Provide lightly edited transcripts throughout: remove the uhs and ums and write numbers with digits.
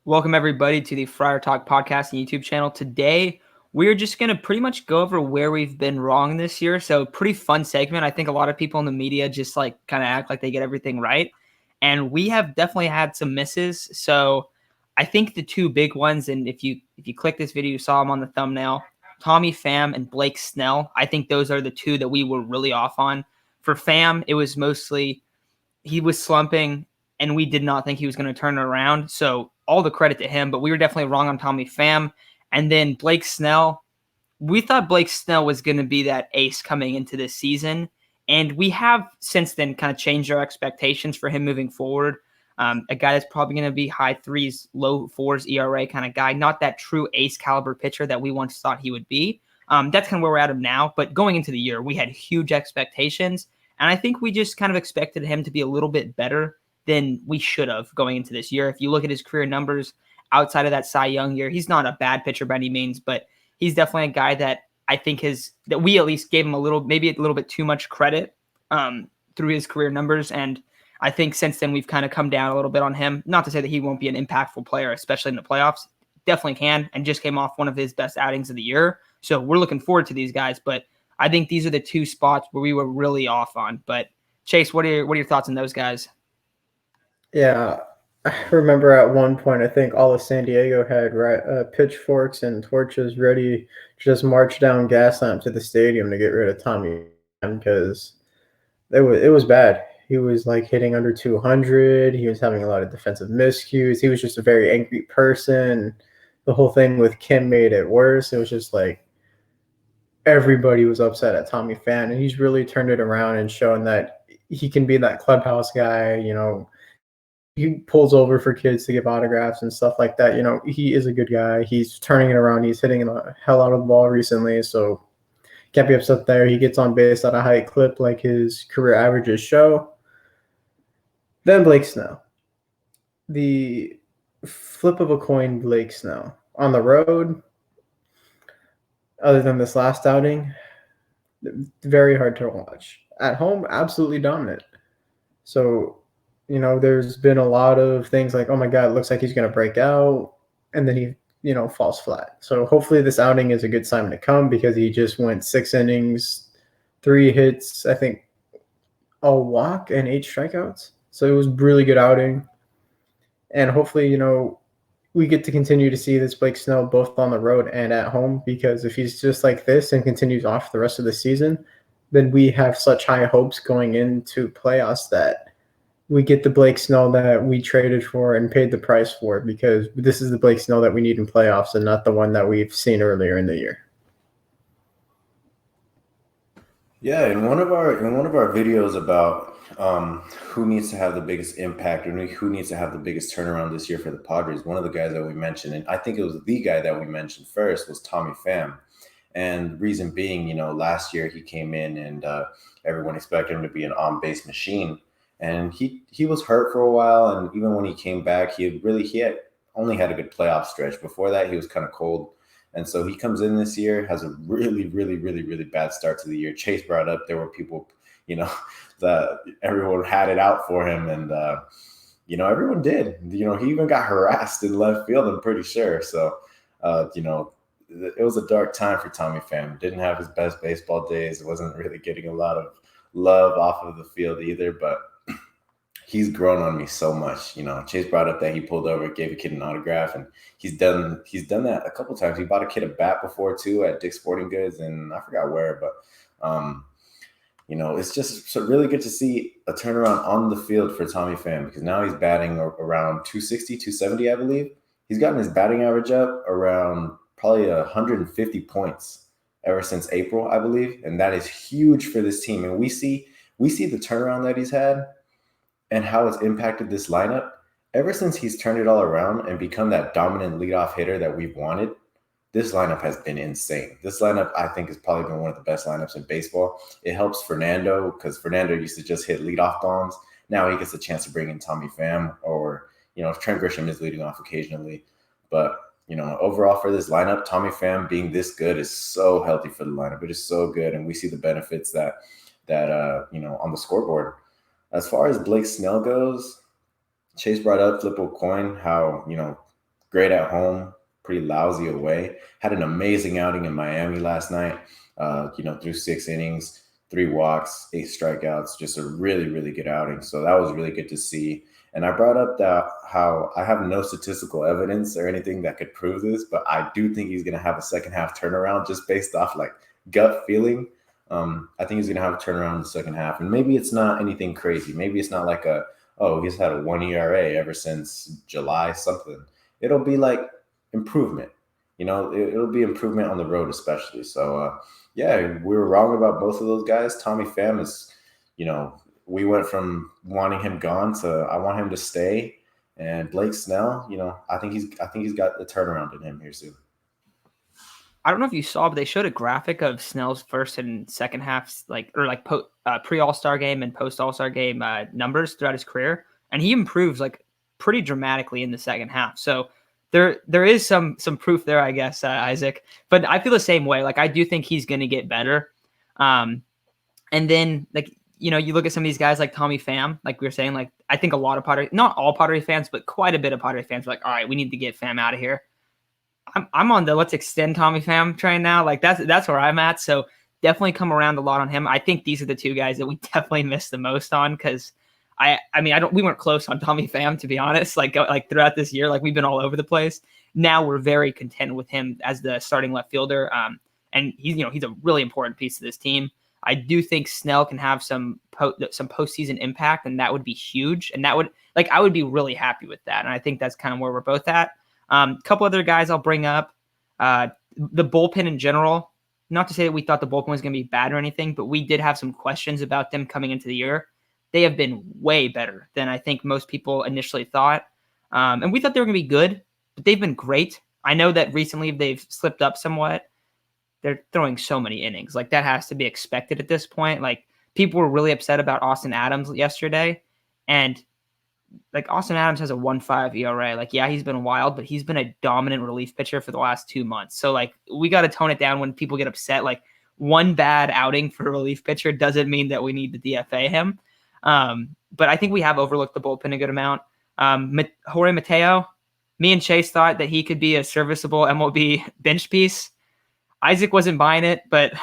Welcome, everybody, to the Friar Talk podcast and YouTube channel. Today, we're just going to pretty much go over where we've been wrong this year. So, pretty fun segment. I think a lot of people in the media just kind of act like they get everything right. And we have definitely had some misses. So, I think the two big ones, and if you click this video, you saw them on the thumbnail, Tommy Pham and Blake Snell. I think those are the two that we were really off on. For Pham, it was mostly he was slumping, and we did not think he was going to turn it around. So all the credit to him, but we were definitely wrong on Tommy Pham. And then Blake Snell, we thought Blake Snell was going to be that ace coming into this season. And we have since then kind of changed our expectations for him moving forward. A guy that's probably going to be high threes, low fours ERA kind of guy, not that true ace caliber pitcher that we once thought he would be. That's kind of where we're at him now. But going into the year, we had huge expectations. And I think we just kind of expected him to be a little bit better than we should have going into this year. If you look at his career numbers outside of that Cy Young year, he's not a bad pitcher by any means, but he's definitely a guy that I think that we at least gave him maybe a little bit too much credit through his career numbers. And I think since then we've kind of come down a little bit on him. Not to say that he won't be an impactful player, especially in the playoffs. Definitely can, and just came off one of his best outings of the year. So we're looking forward to these guys, but I think these are the two spots where we were really off on. But Chase, what are your thoughts on those guys? Yeah, I remember at one point, I think all of San Diego had pitchforks and torches ready to just march down Gaslamp to the stadium to get rid of Tommy because it was bad. He was like hitting under 200. He was having a lot of defensive miscues. He was just a very angry person. The whole thing with Kim made it worse. It was just like everybody was upset at Tommy Pham, and he's really turned it around and shown that he can be that clubhouse guy. He pulls over for kids to give autographs and stuff like that. He is a good guy. He's turning it around. He's hitting the hell out of the ball recently, so can't be upset there. He gets on base at a high clip like his career averages show. Then Blake Snell. The flip of a coin, Blake Snell. On the road, other than this last outing, very hard to watch. At home, absolutely dominant. So, there's been a lot of things like, oh my God, it looks like he's going to break out. And then he, falls flat. So hopefully this outing is a good sign to come because he just went 6 innings, 3 hits, I think a walk and 8 strikeouts. So it was a really good outing. And hopefully, we get to continue to see this Blake Snell both on the road and at home, because if he's just like this and continues off the rest of the season, then we have such high hopes going into playoffs that we get the Blake Snell that we traded for and paid the price for, because this is the Blake Snell that we need in playoffs and not the one that we've seen earlier in the year. Yeah, in one of our videos about who needs to have the biggest impact and who needs to have the biggest turnaround this year for the Padres, one of the guys that we mentioned, and I think it was the guy that we mentioned first, was Tommy Pham. And reason being, last year he came in and everyone expected him to be an on-base machine. And he was hurt for a while, and even when he came back, he had only had a good playoff stretch. Before that, he was kind of cold. And so he comes in this year, has a really, really, really, really bad start to the year. Chase brought up there were people, that everyone had it out for him. And, everyone did. He even got harassed in left field, I'm pretty sure. So, it was a dark time for Tommy Pham. Didn't have his best baseball days. Wasn't really getting a lot of love off of the field either. But he's grown on me so much. Chase brought up that he pulled over, gave a kid an autograph, and he's done that a couple times. He bought a kid a bat before too at Dick's Sporting Goods, and I forgot where, but it's just so really good to see a turnaround on the field for Tommy Pham, because now he's batting around 260, 270, I believe. He's gotten his batting average up around probably 150 points ever since April, I believe, and that is huge for this team. And we see the turnaround that he's had and how it's impacted this lineup. Ever since he's turned it all around and become that dominant leadoff hitter that we've wanted, this lineup has been insane. This lineup, I think, has probably been one of the best lineups in baseball. It helps Fernando, because Fernando used to just hit leadoff bombs. Now he gets a chance to bring in Tommy Pham, or, Trent Grisham is leading off occasionally. But, overall for this lineup, Tommy Pham being this good is so healthy for the lineup. It is so good, and we see the benefits that on the scoreboard. As far as Blake Snell goes, Chase brought up flip a coin, how, great at home, pretty lousy away. Had an amazing outing in Miami last night. Through 6 innings, 3 walks, 8 strikeouts, just a really, really good outing. So that was really good to see. And I brought up that how I have no statistical evidence or anything that could prove this, but I do think he's going to have a second half turnaround just based off like gut feeling. I think he's going to have a turnaround in the second half. And maybe it's not anything crazy. Maybe it's not like he's had a 1 ERA ever since July something. It'll be like improvement. It'll be improvement on the road especially. So, we were wrong about both of those guys. Tommy Pham is, we went from wanting him gone to I want him to stay. And Blake Snell, I think he's got the turnaround in him here soon. I don't know if you saw, but they showed a graphic of Snell's first and second halves, pre All-Star game and post All-Star game numbers throughout his career, and he improves like pretty dramatically in the second half. So there is some proof there, I guess, Isaac. But I feel the same way. Like I do think he's going to get better. And then you look at some of these guys like Tommy Pham, like we were saying, like I think a lot of not all Padres fans, but quite a bit of Padres fans are like, all right, we need to get Pham out of here. I'm on the let's extend Tommy Pham train now. Like that's where I'm at. So definitely come around a lot on him. I think these are the two guys that we definitely missed the most on because we weren't close on Tommy Pham, to be honest. Like throughout this year, like we've been all over the place. Now we're very content with him as the starting left fielder. And he's a really important piece of this team. I do think Snell can have some postseason impact, and that would be huge. And that would I would be really happy with that. And I think that's kind of where we're both at. A couple other guys I'll bring up. The bullpen in general. Not to say that we thought the bullpen was going to be bad or anything, but we did have some questions about them coming into the year. They have been way better than I think most people initially thought. And we thought they were going to be good, but they've been great. I know that recently they've slipped up somewhat. They're throwing so many innings. Like that has to be expected at this point. Like people were really upset about Austin Adams yesterday. And like Austin Adams has a 1.5 ERA. Like, yeah, he's been wild, but he's been a dominant relief pitcher for the last 2 months. So like we got to tone it down when people get upset. Like one bad outing for a relief pitcher doesn't mean that we need to DFA him. But I think we have overlooked the bullpen a good amount. Jorge Mateo, me and Chase thought that he could be a serviceable MLB bench piece. Isaac wasn't buying it, but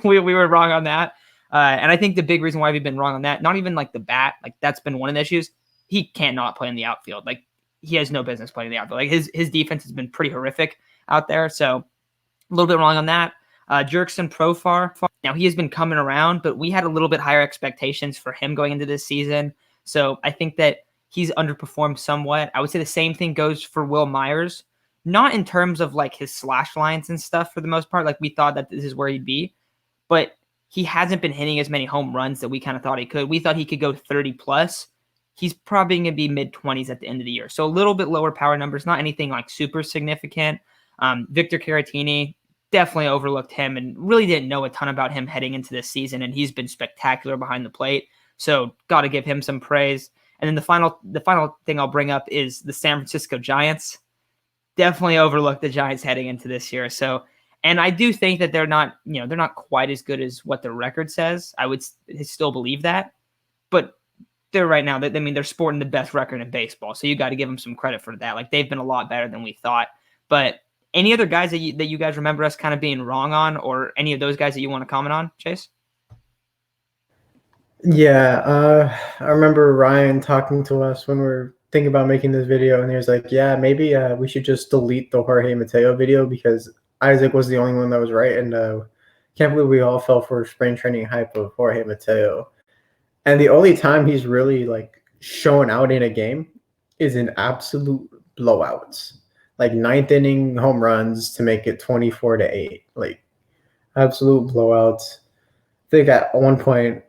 we were wrong on that. And I think the big reason why we've been wrong on that, not even like the bat, like that's been one of the issues. He cannot play in the outfield. Like he has no business playing in the outfield. Like his defense has been pretty horrific out there. So a little bit wrong on that. Jurickson Profar. Now he has been coming around, but we had a little bit higher expectations for him going into this season. So I think that he's underperformed somewhat. I would say the same thing goes for Will Myers. Not in terms of like his slash lines and stuff for the most part. Like we thought that this is where he'd be, but he hasn't been hitting as many home runs that we kind of thought he could. We thought he could go 30 plus. He's probably going to be mid-20s at the end of the year. So a little bit lower power numbers, not anything like super significant. Victor Caratini, definitely overlooked him and really didn't know a ton about him heading into this season, and he's been spectacular behind the plate. So got to give him some praise. And then the final thing I'll bring up is the San Francisco Giants. Definitely overlooked the Giants heading into this year. So, and I do think that they're not quite as good as what their record says. I would still believe that, but they're right now. They're sporting the best record in baseball. So you got to give them some credit for that. Like they've been a lot better than we thought. But any other guys that you guys remember us kind of being wrong on, or any of those guys that you want to comment on, Chase? Yeah, I remember Ryan talking to us when we were thinking about making this video, and he was like, yeah, maybe we should just delete the Jorge Mateo video because Isaac was the only one that was right, and can't believe we all fell for spring training hype of Jorge Mateo. And the only time he's really like shown out in a game is in absolute blowouts, like 9th inning home runs to make it 24-8, like absolute blowouts. I think at one point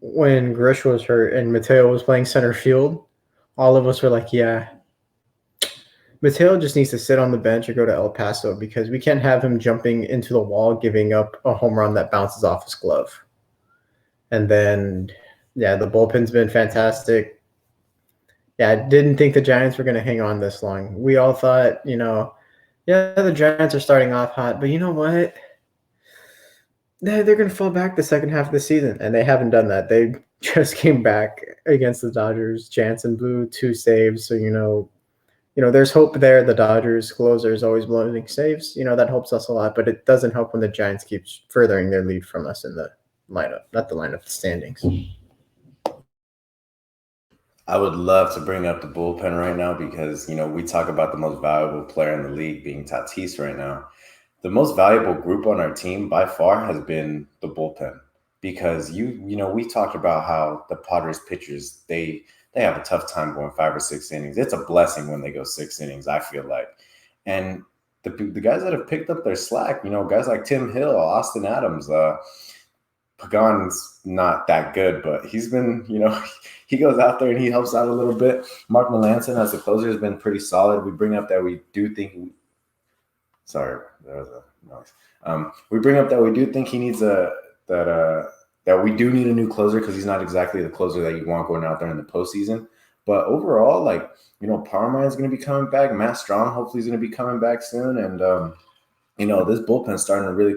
when Grish was hurt and Mateo was playing center field, all of us were like, yeah, Mateo just needs to sit on the bench or go to El Paso because we can't have him jumping into the wall, giving up a home run that bounces off his glove. And then, yeah, the bullpen's been fantastic. Yeah, I didn't think the Giants were going to hang on this long. We all thought, the Giants are starting off hot, but you know what? They're going to fall back the second half of the season, and they haven't done that. They just came back against the Dodgers. Jansen blew 2 saves, so, there's hope there. The Dodgers closer is always blowing saves. That helps us a lot, but it doesn't help when the Giants keep furthering their lead from us in the lineup, not the lineup, the standings. I would love to bring up the bullpen right now because, we talk about the most valuable player in the league being Tatis right now. The most valuable group on our team by far has been the bullpen because we talked about how the Padres pitchers, they have a tough time going 5 or 6 innings. It's a blessing when they go 6 innings, I feel like. And the guys that have picked up their slack, guys like Tim Hill, Austin Adams, Pagan's not that good, but he's been, he goes out there and he helps out a little bit. Mark Melanson as the closer has been pretty solid. We bring up that we do think sorry, there was a noise. We bring up that we do think he needs that we do need a new closer because he's not exactly the closer that you want going out there in the postseason. But overall, Parmine is going to be coming back. Matt Strong hopefully is going to be coming back soon. And, this bullpen's starting to really,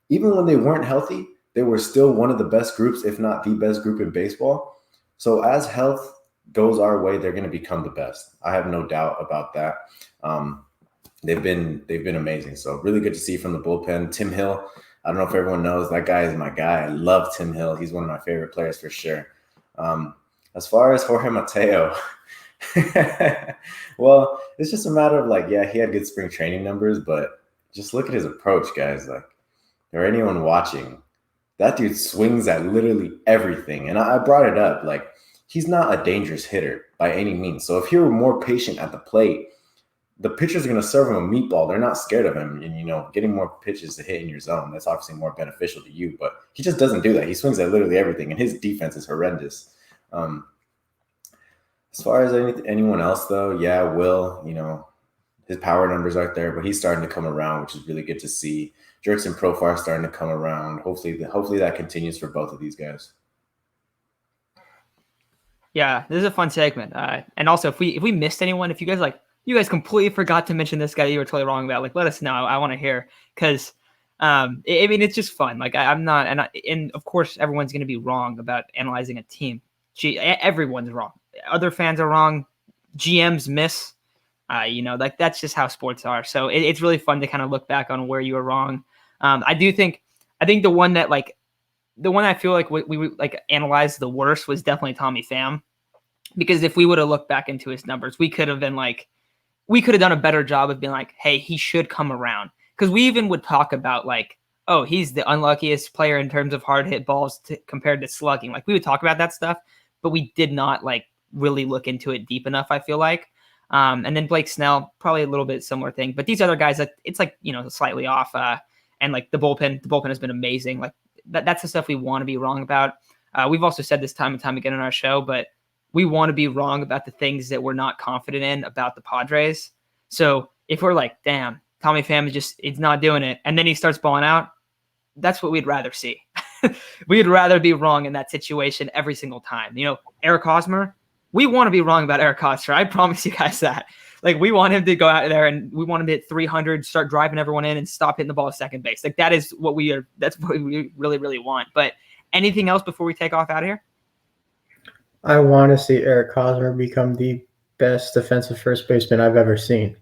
even when they weren't healthy, they were still one of the best groups, if not the best group in baseball. So as health goes our way, they're going to become the best. I have no doubt about that. They've been amazing. So really good to see from the bullpen. Tim Hill, I don't know if everyone knows, that guy is my guy. I love Tim Hill. He's one of my favorite players for sure. As far as Jorge Mateo, well, it's just a matter of he had good spring training numbers, but just look at his approach, guys. Or anyone watching, that dude swings at literally everything. And I brought it up, he's not a dangerous hitter by any means. So if he were more patient at the plate, the pitchers are going to serve him a meatball. They're not scared of him. And, getting more pitches to hit in your zone, that's obviously more beneficial to you. But he just doesn't do that. He swings at literally everything, and his defense is horrendous. As far as anyone else, though, yeah, Will, his power numbers aren't there, but he's starting to come around, which is really good to see. Jerks and Profar are starting to come around. Hopefully that continues for both of these guys. Yeah, this is a fun segment. And also, if we missed anyone, if you guys completely forgot to mention this guy you were totally wrong about, let us know. I want to hear because, it's just fun. I'm not, and of course, everyone's going to be wrong about analyzing a team. Everyone's wrong. Other fans are wrong. GMs miss. That's just how sports are. So it's really fun to kind of look back on where you were wrong. I think the one that I feel like we analyzed the worst was definitely Tommy Pham, because if we would have looked back into his numbers, we could have done a better job of being hey, he should come around. Because we even would talk about oh, he's the unluckiest player in terms of hard hit balls compared to slugging. We would talk about that stuff, but we did not really look into it deep enough, I feel like. And then Blake Snell, probably a little bit similar thing. But these other guys, it's slightly off. And the bullpen has been amazing. That's the stuff we want to be wrong about. We've also said this time and time again on our show, but we want to be wrong about the things that we're not confident in about the Padres. So if we're damn, Tommy Pham is not doing it, and then he starts balling out, that's what we'd rather see. We'd rather be wrong in that situation every single time. Eric Hosmer, we want to be wrong about Eric Hosmer. I promise you guys that. We want him to go out there and we want him to hit 300, start driving everyone in, and stop hitting the ball at second base. That is what we are. That's what we really, really want. But anything else before we take off out of here? I want to see Eric Hosmer become the best defensive first baseman I've ever seen.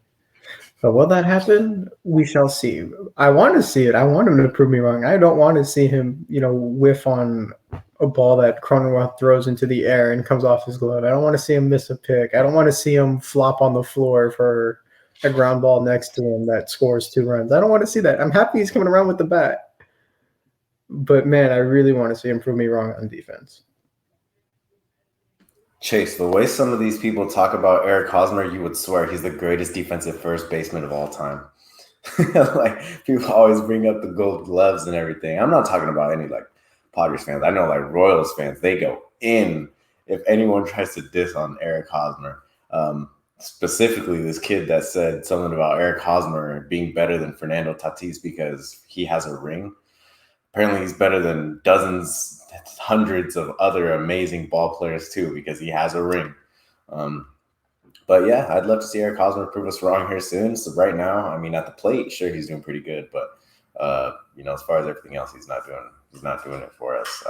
But will that happen? We shall see. I want to see it. I want him to prove me wrong. I don't want to see him, whiff on a ball that Cronenworth throws into the air and comes off his glove. I don't want to see him miss a pick. I don't want to see him flop on the floor for a ground ball next to him that scores 2 runs. I don't want to see that. I'm happy he's coming around with the bat. But, man, I really want to see him prove me wrong on defense. Chase, the way some of these people talk about Eric Hosmer, you would swear he's the greatest defensive first baseman of all time. People always bring up the gold gloves and everything. I'm not talking about any Padres fans. I know Royals fans, they go in if anyone tries to diss on Eric Hosmer. Specifically, this kid that said something about Eric Hosmer being better than Fernando Tatis because he has a ring. Apparently, he's better than dozens, hundreds of other amazing ball players too because he has a ring. But yeah, I'd love to see Eric Hosmer prove us wrong here soon. So right now, at the plate, sure, he's doing pretty good, but as far as everything else, he's not doing it for us.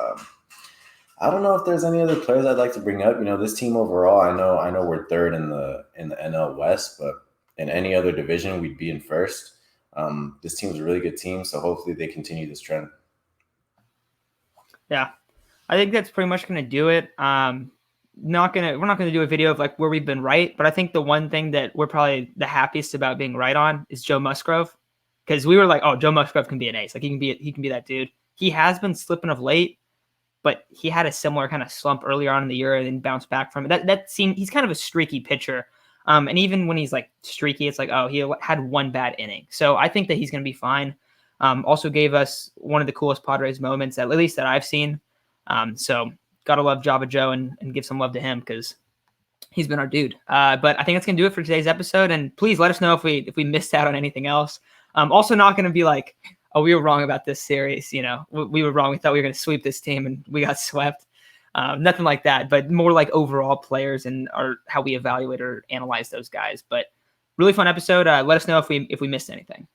I don't know if there's any other players I'd like to bring up. This team overall, I know we're third in the NL West, but in any other division, we'd be in first. This team's a really good team, so hopefully they continue this trend. Yeah, I think that's pretty much going to do it. We're not going to do a video of like where we've been right, but I think the one thing that we're probably the happiest about being right on is Joe Musgrove, because we were like, oh, Joe Musgrove can be an ace. Like he can be that dude. He has been slipping of late, but he had a similar kind of slump earlier on in the year and then bounced back from it. That seemed, he's kind of a streaky pitcher. And even when he's like streaky, it's like, oh, he had one bad inning. So I think that he's going to be fine. Also gave us one of the coolest Padres moments, at least that I've seen. So got to love Java Joe and give some love to him because he's been our dude. But I think that's going to do it for today's episode. And please let us know if we missed out on anything else. Also not going to be like, oh, we were wrong about this series. We were wrong. We thought we were going to sweep this team and we got swept. Nothing like that, but more like overall players and how we evaluate or analyze those guys. But really fun episode. Let us know if we missed anything.